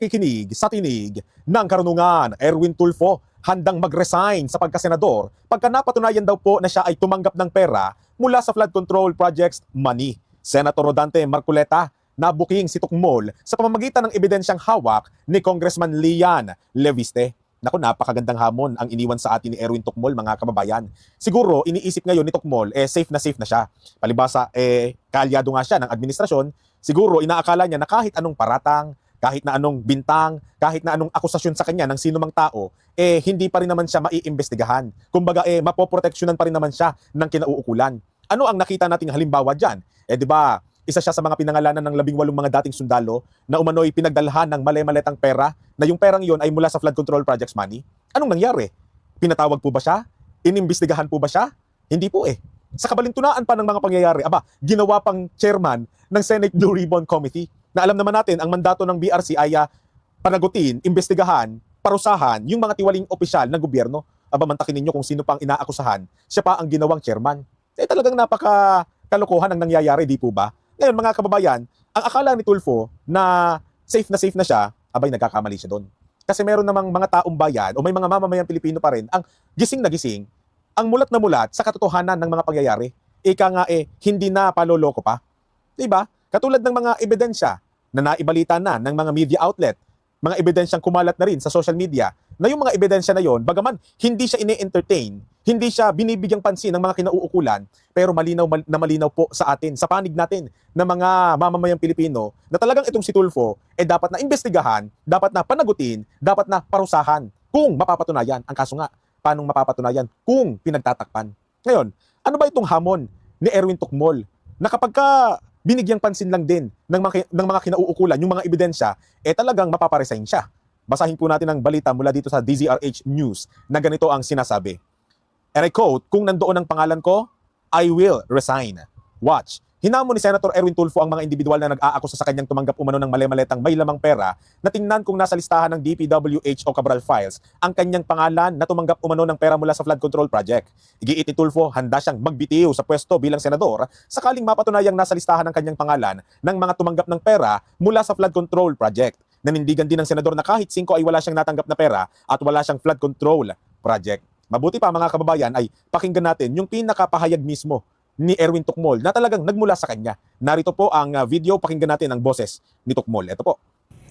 Kikinig sa tinig ng karunungan, Erwin Tulfo handang mag-resign sa pagkasenador pagka napatunayan daw po na siya ay tumanggap ng pera mula sa flood control projects money. Senator Rodante Marcoleta nabuking si Tukmol sa pamamagitan ng ebidensyang hawak ni Congressman Lian Leviste. Naku, napakagandang hamon ang iniwan sa atin ni Erwin Tukmol, mga kababayan. Siguro, iniisip ngayon ni Tukmol, safe na siya. Palibasa, kaalyado nga siya ng administrasyon. Siguro, inaakala niya na kahit anong paratang, kahit na anong bintang, kahit na anong akusasyon sa kanya ng sino mang tao, hindi pa rin naman siya maiimbestigahan. Kumbaga, mapoproteksyonan pa rin naman siya ng kinauukulan. Ano ang nakita nating halimbawa dyan? Di ba, isa siya sa mga pinangalanan ng 18 mga dating sundalo na umano'y pinagdalhan ng mali-maletang pera na yung perang yon ay mula sa flood control projects money. Anong nangyari? Pinatawag po ba siya? Inimbestigahan po ba siya? Hindi po Sa kabalintunaan pa ng mga pangyayari, ginawa pang chairman ng Senate Blue Ribbon Committee na alam naman natin ang mandato ng BRC ay panagutin, imbestigahan, parusahan yung mga tiwaling opisyal ng gobyerno. Mantakin ninyo kung sino pang inaakusahan, siya pa ang ginawang chairman. Talagang napaka-kalokohan ang nangyayari, di po ba? Ngayon mga kababayan, ang akala ni Tulfo na safe na siya, nagkakamali siya doon. Kasi meron namang mga taong bayan o may mga mamamayan Pilipino pa rin ang gising na gising, ang mulat na mulat sa katotohanan ng mga pangyayari. Ika nga hindi na paloloko pa. Diba? Katulad ng mga ebidensya na naibalita na ng mga media outlet, mga ebidensyang kumalat na rin sa social media, na yung mga ebidensya na yon, bagaman hindi siya ine-entertain, hindi siya binibigyang pansin ng mga kinauukulan, pero malinaw po sa atin, sa panig natin ng mga mamamayang Pilipino, na talagang itong si Tulfo, dapat na imbestigahan, dapat na panagutin, dapat na parusahan, kung mapapatunayan. Ang kaso nga, paano mapapatunayan kung pinagtatakpan? Ngayon, ano ba itong hamon ni Erwin Tukmol, na kapag binigyang pansin lang din ng mga kinauukulan, yung mga ebidensya, talagang mapaparesign siya. Basahin po natin ang balita mula dito sa DZRH News na ganito ang sinasabi. And I quote, "Kung nandoon ang pangalan ko, I will resign." Watch. Hinamon ni Senator Erwin Tulfo ang mga individual na nag-aakusa sa kanyang tumanggap umano ng mali-maletang may lamang pera na tingnan kung nasa listahan ng DPWH o Cabral Files ang kanyang pangalan na tumanggap umano ng pera mula sa flood control project. Igiit ni Tulfo, handa siyang magbitiw sa pwesto bilang senador sakaling mapatunayang nasa listahan ng kanyang pangalan ng mga tumanggap ng pera mula sa flood control project. Nanindigan din ng senador na kahit 5 ay wala siyang natanggap na pera at wala siyang flood control project. Mabuti pa mga kababayan ay pakinggan natin yung pinakapahayag mismo ni Erwin Tukmol na talagang nagmula sa kanya. Narito po ang video, pakinggan natin ang boses ni Tukmol. Ito po.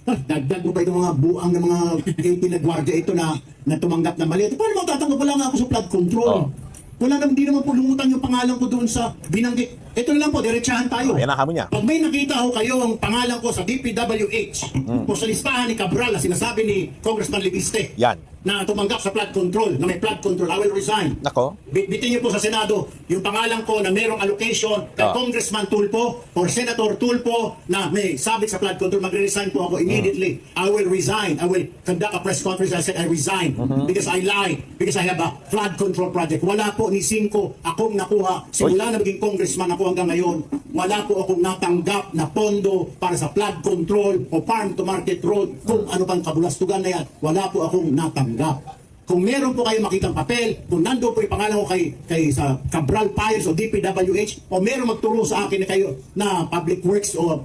Dagdag mo pa itong mga buang ng mga pinagwardya ito na tumanggap na mali. Paano magtatanggap? Wala nga ako sa flood control. Wala naman, di naman po lumutan yung pangalan ko doon sa binanggit. Ito na lang po, diretsahan tayo. Ayan ang hamon niya. Pag may nakita ho kayo ang pangalan ko sa DPWH, o sa listahan ni Cabral na sinasabi ni Congressman Leviste, Yan. na tumanggap sa flood control, na may flood control, I will resign. Nako. Bitin niyo po sa Senado yung pangalan ko na merong allocation kay Congressman Tulfo or Senator Tulfo na may sabit sa flood control, magre-resign po ako immediately. I will resign. I will conduct a press conference. I said I resign because I lied, because I have a flood control project. Wala po ni 5 akong nakuha. Simula na maging congressman ako hanggang ngayon, wala po akong natanggap na pondo para sa flood control o farm to market road, kung ano pang kabulastugan na yan. Wala po akong natanggap. Kung meron po kayo makitang papel, kung nandoon po yung pangalan ko kay sa Cabral Files o DPWH, o meron magturo sa akin na kayo na public works o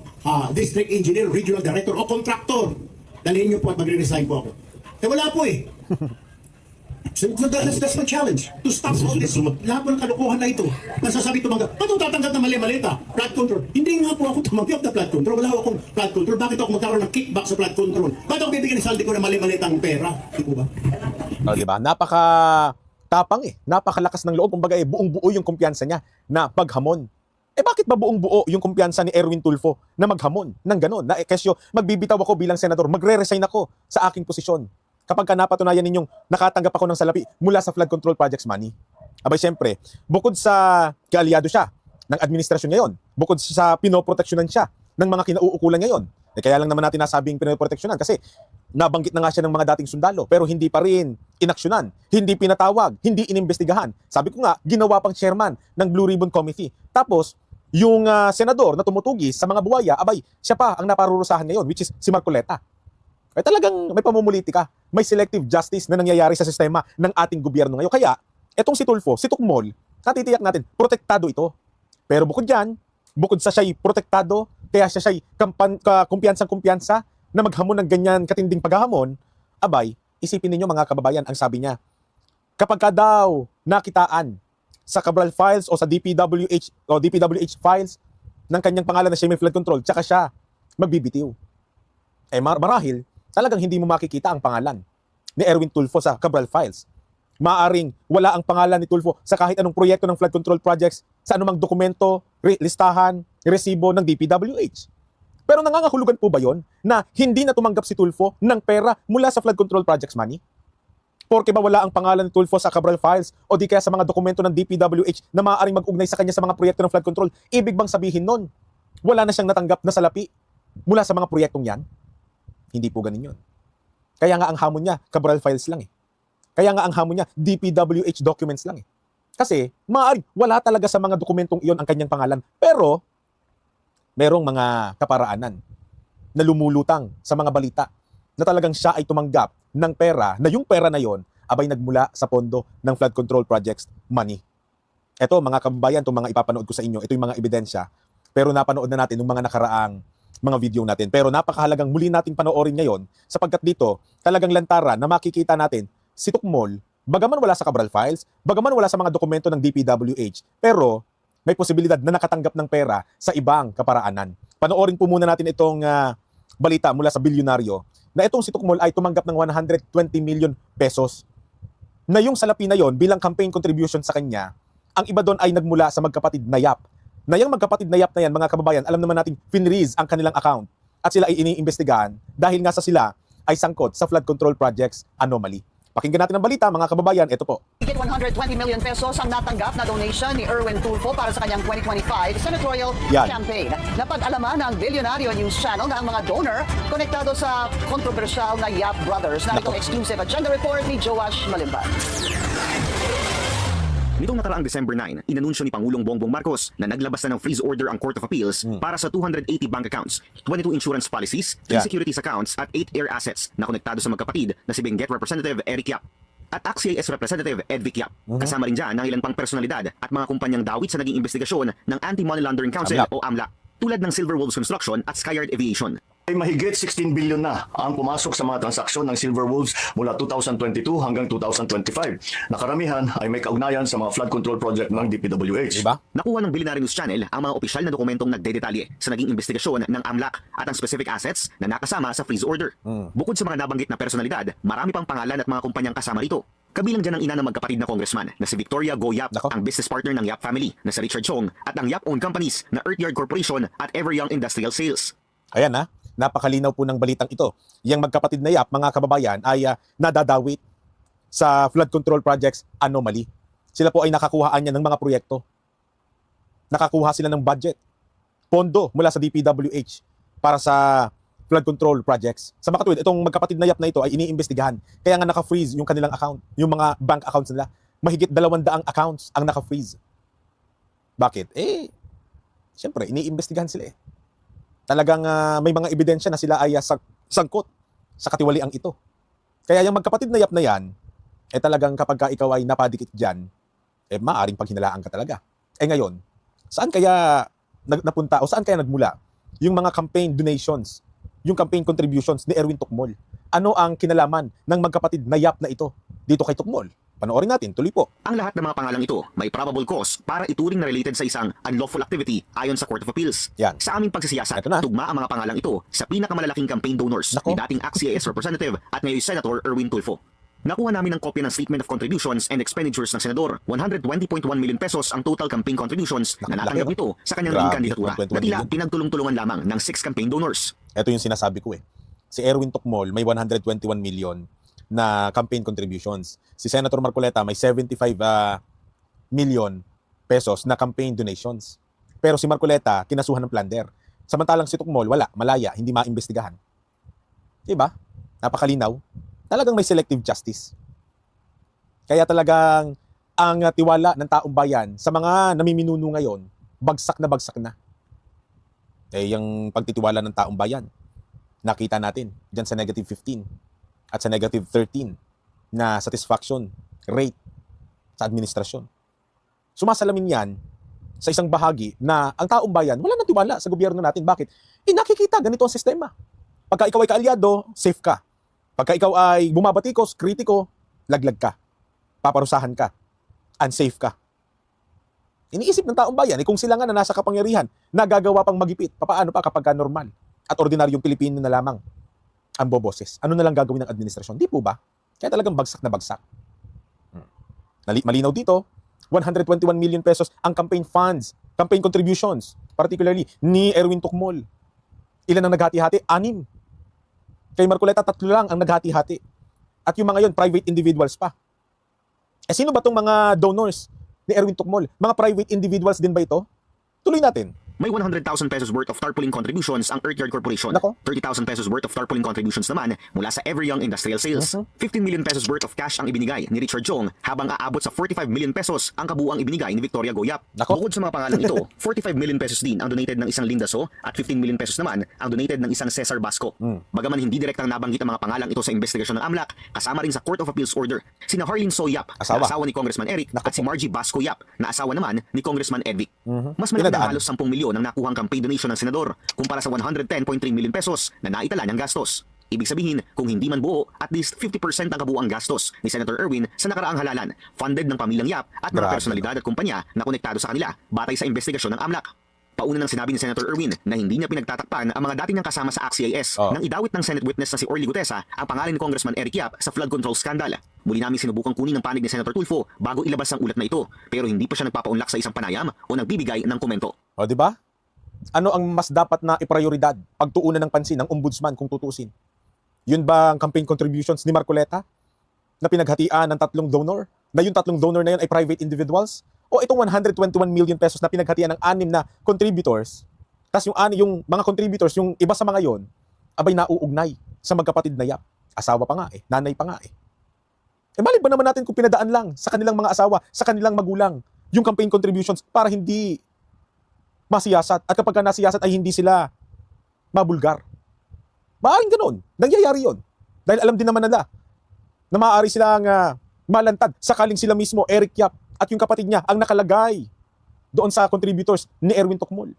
district engineer, regional director o contractor, dalhin niyo po at magre-resign po ako. Wala po So that's my challenge. To stop all this, lahat ng kalukuhan na ito. Nasasabi tumanggap, paano tatanggap na mali-malita? Flood control. Hindi nga po ako tumanggap na flood control. Wala akong flood control. Bakit ako magkaroon ng kickback sa flood control? Bakit ako bibigyan ng saldi ko na mali-malitang pera? Di po ba? Diba? Napaka-tapang napakalakas ng loob. Kumbaga buong-buo yung kumpiyansa niya na paghamon. Bakit ba buong-buo yung kumpiyansa ni Erwin Tulfo na maghamon ng ganon? Na kesyo, magbibitaw ako bilang senador, magre-resign ako sa aking posisyon kapag napatunayan ninyong nakatanggap ako ng salapi mula sa flood control projects money. Siyempre, bukod sa kaalyado siya ng administrasyon ngayon, bukod sa pinoproteksyonan siya ng mga kinauukulan ngayon, kaya lang naman natin nasabing pinoproteksyonan kasi nabanggit na nga siya ng mga dating sundalo pero hindi pa rin inaksyonan, hindi pinatawag, hindi inimbestigahan. Sabi ko nga, ginawa pang chairman ng Blue Ribbon Committee. Tapos, yung senador na tumutugis sa mga buwaya, siya pa ang naparurusahan ngayon, which is si Marcoleta. Talagang may pamumulitika, may selective justice na nangyayari sa sistema ng ating gobyerno ngayon. Kaya, etong si Tulfo, si Tukmol, natitiyak natin, protektado ito. Pero bukod dyan, bukod sa siya'y protektado, kaya siya siya'y kumpiyansang-kumpiyansa, na maghamon ng ganyan katinding paghahamon, abay, isipin ninyo mga kababayan, ang sabi niya, kapag ka daw nakitaan sa Cabral files o sa DPWH files ng kanyang pangalan na siya may flood control, tsaka siya magbibitiw. Marahil, talagang hindi mo makikita ang pangalan ni Erwin Tulfo sa Cabral files. Maaring wala ang pangalan ni Tulfo sa kahit anong proyekto ng flood control projects, sa anumang dokumento, listahan, resibo ng DPWH. Pero nangangahulugan po ba yon na hindi na tumanggap si Tulfo ng pera mula sa flood control projects money? Porke ba wala ang pangalan ni Tulfo sa Cabral files o di kaya sa mga dokumento ng DPWH na maaaring mag-ugnay sa kanya sa mga proyekto ng flood control, ibig bang sabihin nun, wala na siyang natanggap na salapi mula sa mga proyektong yan? Hindi po ganun yun. Kaya nga ang hamon niya, Cabral files lang eh. Kaya nga ang hamon niya, DPWH documents lang eh. Kasi, maaaring wala talaga sa mga dokumentong iyon ang kanyang pangalan. Pero, merong mga kaparaanan na lumulutang sa mga balita na talagang siya ay tumanggap ng pera, na yung pera na yon abay nagmula sa pondo ng flood control projects money. Ito mga kababayan, itong mga ipapanood ko sa inyo, ito yung mga ebidensya. Pero napanood na natin yung mga nakaraang mga video natin. Pero napakahalagang muli nating panoorin ngayon sapagkat dito talagang lantaran na makikita natin si Tukmol, bagaman wala sa Cabral files, bagaman wala sa mga dokumento ng DPWH, pero may posibilidad na nakatanggap ng pera sa ibang kaparaanan. Panoorin po muna natin itong balita mula sa bilyonaryo na itong si Tukmol ay tumanggap ng 120 million pesos. Na yung salapi na yon bilang campaign contribution sa kanya, ang iba doon ay nagmula sa magkapatid na Yap. Na yung magkapatid na Yap na yan, mga kababayan, alam naman natin, finreeze ang kanilang account at sila ay iniimbestigahan dahil nga sa sila ay sangkot sa flood control projects anomaly. Pakinggan natin ang balita, mga kababayan. Ito po. Higit 120 million pesos ang natanggap na donation ni Erwin Tulfo para sa kanyang 2025 senatorial Yan. campaign. Napag-alaman ng Bilyonaryo News Channel na ang mga donor konektado sa kontrobersyal na Yap Brothers. Na itong exclusive agenda report ni Joash Malimban. Nitong nakaraang December 9, inanunsyo ni Pangulong Bongbong Marcos na naglabas na ng freeze order ang Court of Appeals para sa 280 bank accounts, 22 insurance policies, 3 securities accounts at 8 air assets na konektado sa magkapatid na si Benguet Representative Eric Yap at AXIS Representative Edvic Yap. Kasama rin dyan ang ilan pang personalidad at mga kumpanyang dawit sa naging investigasyon ng Anti-Money Laundering Council o AMLA, tulad ng Silver Wolves Construction at Skyard Aviation. Ay mahigit 16 billion na ang pumasok sa mga transaksyon ng Silver Wolves mula 2022 hanggang 2025. Nakaramihan ay may kaugnayan sa mga flood control project ng DPWH. Diba? Nakuha ng Bilyonaryo News Channel ang mga opisyal na dokumentong nagdedetalye sa naging investigasyon ng AMLAC at ang specific assets na nakasama sa freeze order. Bukod sa mga nabanggit na personalidad, marami pang pangalan at mga kumpanyang kasama rito. Kabilang dyan ang ina ng magkapatid na congressman na si Victoria Go Yap, ang business partner ng Yap family na si Richard Chong at ang Yap-owned companies na Earthyard Corporation at Everyoung Industrial Sales. Ayan na, napakalinaw po ng balitang ito. Yang magkapatid na Yap, mga kababayan, ay nadadawit sa flood control projects anomaly. Sila po ay nakakuhaan niya ng mga proyekto. Nakakuha sila ng budget, pondo mula sa DPWH para sa flood control projects. Sa makatuwid, itong magkapatid na Yap na ito ay iniimbestigahan. Kaya nga naka-freeze yung kanilang account, yung mga bank accounts nila. Mahigit 200 accounts ang naka-freeze. Bakit? Siyempre, iniimbestigahan sila eh. Talagang may mga ebidensya na sila ay sangkot sa katiwaliang ito. Kaya yung magkapatid na Yap na yan, talagang kapag ka ikaw ay napadikit dyan, maaring paghinalaan ka talaga. Ngayon, saan kaya napunta o saan kaya nagmula yung mga campaign donations, yung campaign contributions ni Erwin Tukmol? Ano ang kinalaman ng magkapatid na Yap na ito dito kay Tukmol? Panoorin natin, tuloy po. Ang lahat ng mga pangalang ito may probable cause para ituring na related sa isang unlawful activity ayon sa Court of Appeals. Yan. Sa aming pagsisiyasat, Ito na. tugma ang mga pangalang ito sa pinakamalalaking campaign donors Nako. ni dating AXIS Representative at ngayon Senator Erwin Tulfo. Nakuha namin ng kopya ng Statement of Contributions and Expenditures ng Senador. 120.1 million pesos ang total campaign contributions na natanggap Laki, nito sa kanyang Grabe, naging kandidatura 121 na tila million. pinagtulong-tulungan lamang ng 6 campaign donors. Ito yung sinasabi ko eh. Si Erwin Tukmol may 121 million na campaign contributions. Si Senator Marcoleta may 75 million pesos na campaign donations. Pero si Marcoleta kinasuhan ng plunder. Samantalang si Tukmol wala, malaya, hindi maimbestigahan. Diba? Napakalinaw. Talagang may selective justice. Kaya talagang ang tiwala ng taong bayan sa mga namiminuno ngayon, bagsak na bagsak na. Yung pagtitiwala ng taong bayan, nakita natin dyan sa negative 15 at sa negative 13 na satisfaction rate sa administrasyon. Sumasalamin yan sa isang bahagi na ang taong bayan wala nang tiwala sa gobyerno natin. Bakit? Nakikita ganito ang sistema. Pagka ikaw ay kaalyado, safe ka. Pagka ikaw ay bumabatikos, kritiko, laglag ka. Paparusahan ka. Unsafe ka. Iniisip ng taong bayan, kung sila nga na nasa kapangyarihan, nagagawa pang magipit, papaano pa kapag normal at ordinaryong Pilipino na lamang ang boboses? Ano na lang gagawin ng administrasyon? Di po ba? Kaya talagang bagsak na bagsak. Malinaw dito, 121 million pesos ang campaign funds, campaign contributions, particularly ni Erwin Tukmol. Ilan ang naghati-hati? 6. Kay Marcoleta, 3 lang ang naghati-hati. At yung mga yon, private individuals pa. Sino ba tong mga donors ni Erwin Tukmol? Mga private individuals din ba ito? Tuloy natin. May 100,000 pesos worth of tarpaulin contributions ang Earthyard Corporation. Nako. 30,000 pesos worth of tarpaulin contributions naman mula sa Everyoung Industrial Sales. 15 million pesos worth of cash ang ibinigay ni Richard Jong habang aabot sa 45 million pesos ang kabuuang ibinigay ni Victoria Goyap. Nako. Bukod sa mga pangalan ito, 45 million pesos din ang donated ng isang Lindaso at 15 million pesos naman ang donated ng isang Cesar Basco. Bagaman hindi direktang nabanggit ang mga pangalang ito sa investigasyon ng AMLAC, kasama rin sa Court of Appeals order sina Harleen So Yap, Asawa. na asawa ni Congressman Eric, Nako at si Margie Basco Yap, na asawa naman ni Congressman Edvic. Mas malaki Pinadaan. na halos 10 milyon ang nakuhang campaign donation ng senador kumpara sa 110.3 million pesos na naitala niyang gastos. Ibig sabihin, kung hindi man buo, at least 50% ang kabuuang gastos ni Senator Erwin sa nakaraang halalan, funded ng pamilyang Yap at mga Grabe. personalidad at kumpanya na konektado sa kanila batay sa investigasyon ng AMLAC. Pauna nang sinabi ni Senator Erwin na hindi niya pinagtatakpan ang mga dati niyang kasama sa ACT-CIS nang idawit ng Senate witness na si Orly Gutesa ang pangalan ni Congressman Eric Yap sa flood control scandal. Muli namin sinubukang kunin ang panig ni Senator Tulfo bago ilabas ang ulat na ito, pero hindi pa siya nagpapaunlak sa isang panayam o nagbibigay ng komento. O, di ba? Ano ang mas dapat na iprioridad, pagtuunan ng pansin ng ombudsman kung tutusin? Yun ba ang campaign contributions ni Marcoleta na pinaghatian ng 3 donor? Na yung 3 donor na yun ay private individuals? O itong 121 million pesos na pinaghatian ng 6 na contributors, tas yung mga contributors, yung iba sa mga yon, abay nauugnay sa magkapatid na Yap. Asawa pa nga nanay pa nga balik ba naman natin kung pinadaan lang sa kanilang mga asawa, sa kanilang magulang, yung campaign contributions para hindi masiyasat, at kapag nasiyasat ay hindi sila mabulgar. Maaaring ganun. Nangyayari yon. Dahil alam din naman nila na maaari silang malantad sakaling sila mismo, Eric Yap, at yung kapatid niya ang nakalagay doon sa contributors ni Erwin Tukmol.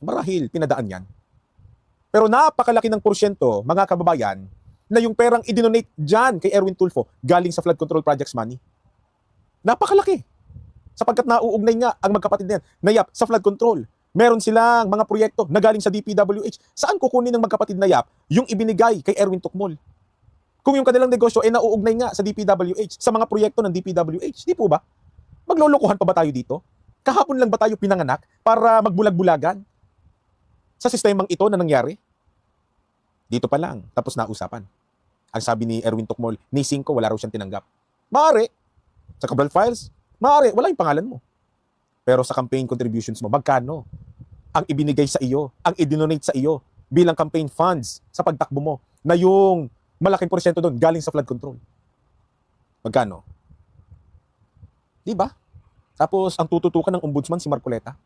Marahil pinadaan yan. Pero napakalaki ng porsyento, mga kababayan, na yung perang idinonate dyan kay Erwin Tulfo galing sa flood control projects money. Napakalaki. Sapagkat nauugnay nga ang magkapatid na yan na Yap sa flood control. Meron silang mga proyekto na galing sa DPWH. Saan kukunin ng magkapatid na Yap yung ibinigay kay Erwin Tukmol? Kung yung kanilang negosyo ay nauugnay nga sa DPWH, sa mga proyekto ng DPWH, di po ba? Maglolokohan pa ba tayo dito? Kahapon lang ba tayo pinanganak para magbulag-bulagan sa sistemang ito na nangyari? Dito pa lang, tapos na usapan. Ang sabi ni Erwin Tukmol, ni 5, wala raw siyang tinanggap. Maaari. Sa Cabral Files, maaari, wala yung pangalan mo. Pero sa campaign contributions mo, magkano ang ibinigay sa iyo, ang idinonate sa iyo bilang campaign funds sa pagtakbo mo na yung malaking porsyento doon galing sa flood control? Magkano? Di ba? Tapos ang tututukan ng ombudsman si Marcoleta.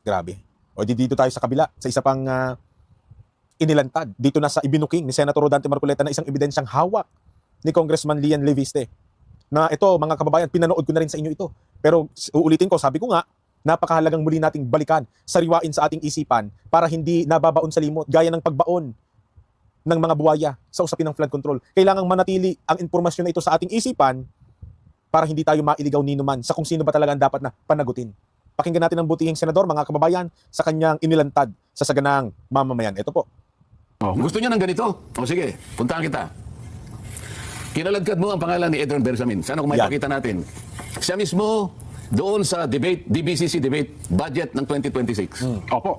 Grabe. O dito tayo sa kabila, sa isa pang inilantad. Dito na sa ibinuking ni Senator Rodante Marcoleta na isang ebidensyang hawak ni Congressman Lian Leviste. Na ito, mga kababayan, pinanood ko na rin sa inyo ito. Pero uulitin ko, sabi ko nga, napakahalagang muli nating balikan, sariwain sa ating isipan para hindi nababaon sa limot, gaya ng pagbaon ng mga buwaya sa usapin ng flood control. Kailangang manatili ang impormasyon na ito sa ating isipan para hindi tayo mailigaw ninuman sa kung sino ba talaga ang dapat na panagutin. Pakinggan natin ang butihing senador, mga kababayan, sa kanyang inilantad sa saganang mamamayan. Ito po. Gusto niyo ng ganito? O sige, puntahan kita. Kinaladkad mo ang pangalan ni Edron Bersamin. Sana kung may Yan. pakita natin. Siya mismo doon sa debate, DBCC debate, budget ng 2026. Opo.